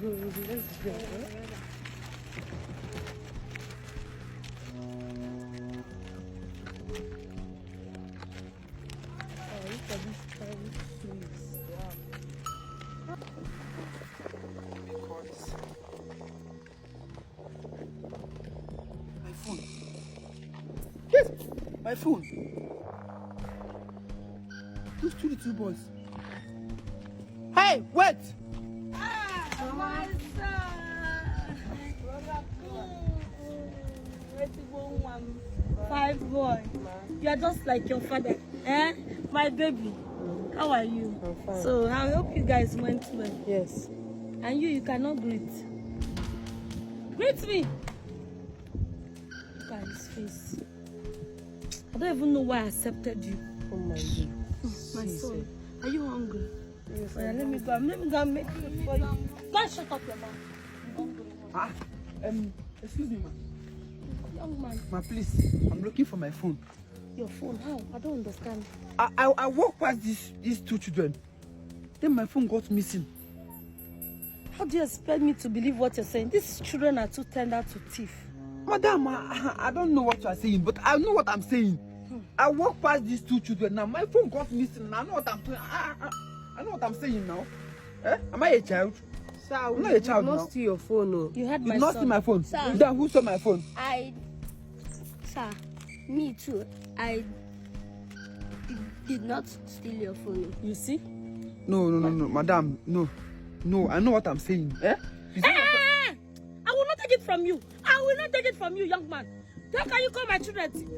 Let's go. Look at this tiny place. Wow. My phone. Yes, my phone. Those two little boys. Hey, wait! My son. 5 boy. You are just like your father. Eh? My baby. How are you? I'm fine. So I hope you guys went well. Yes. And you cannot greet. Greet me. Look at his face. I don't even know why I accepted you. Oh my God. My son, are you hungry? Yes. Oh, yeah, let me go and make food for you. Don't shut up your mouth. Excuse me, ma. Young man, Ma, please. I'm looking for my phone. your phone, how? I don't understand. I walked past these two children. Then my phone got missing. How do you expect me to believe what you're saying? These children are too tender to thief. Madam, I don't know what you are saying, but I know what I'm saying. I walked past these two children. Now my phone got missing. I know what I'm saying. I know what I'm saying now. Eh? Am I a child? Sir, I'm not a child now. Not steal your phone, no. You had You my did not son. steal my phone. Sir. Then who stole my phone? Sir, me too. I did not steal your phone. You see? No, madam, no. I know what I'm saying. Eh? You see I will not take it from you. I will not take it from you, young man. How can you call my children thief?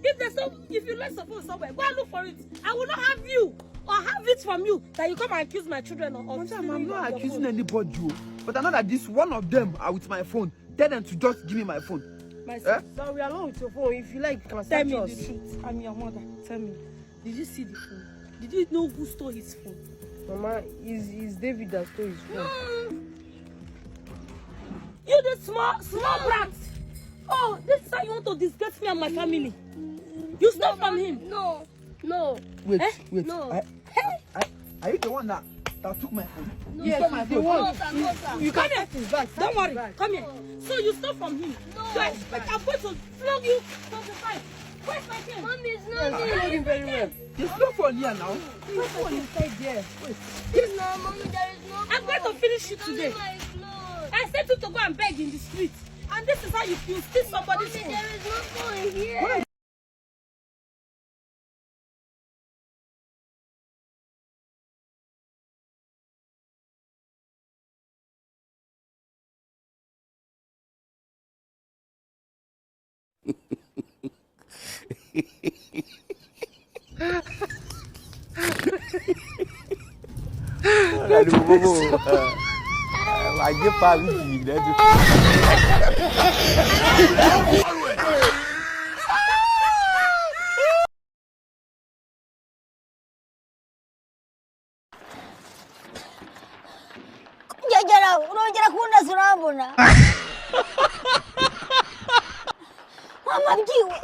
If you left your phone somewhere, go and look for it. I will not have you or have it from you that you come and accuse my children of Madam, stealing I'm not your accusing phone. anybody, but I know that this one of them are with my phone. Tell them to just give me my phone. My Eh? son, Sir, we are alone with your phone. If you like, you can tell search me us. the truth. I'm your mother. Tell me. Did you see the phone? Did you know who stole his phone? Mama, is David that stole his phone? You the small brat. Oh, this is how you want to disgrace me and my family. You stole from him. No. Wait. No. Are you the one that took my phone? No. You Yes, stole my he's the phone. one. No, sir. No, sir. You Come can here. search his bag. Don't worry. Bag. Come here. So you stole from him. No. So I expect I'm going to flog you from the side. Where's my king? Mommy, it's Yes, not I know me. him very well. There's no phone here now. His phone inside there. Wait. No, Mommy, there is no I'm going to phone. finish you It's only today. my clothes. I said you to go and beg in the street. And this is how you steal somebody's Mommy, phone. there is no phone here. Lagi pagi dah tu. Jajara, unajara kuna surambona. Mama mjiwe.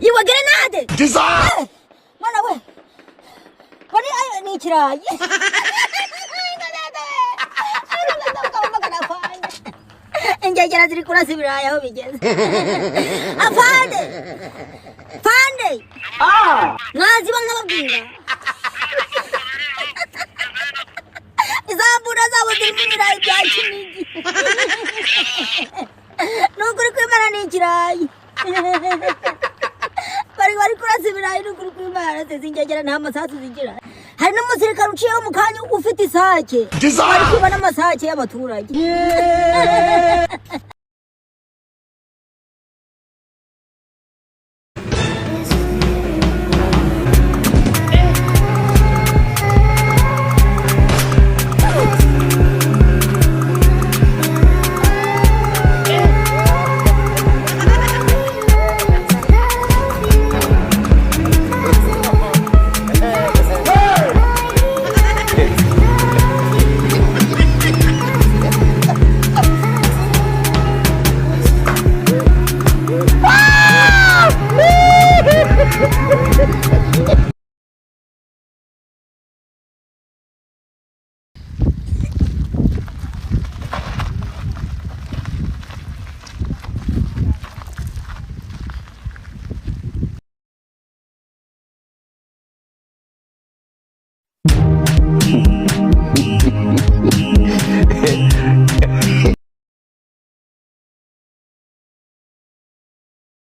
You were getting at it. Desire. Mana we. Wani ayo ni chirai. Jajara ziri kuna sibiraya ho bigeze. Afande. Fande. Nazi bangababwira. Izambura zabo ziri mu birayi bya Kinigi. Nukuri kwimana ni ikirayi. Bari kurasa ibirayi nukuri kwimana zinjagera nta masasu zigira. Hari n'umusirikare uciyeho mu kanya ufite isake. Bari kwiba n'amasake y'abaturage.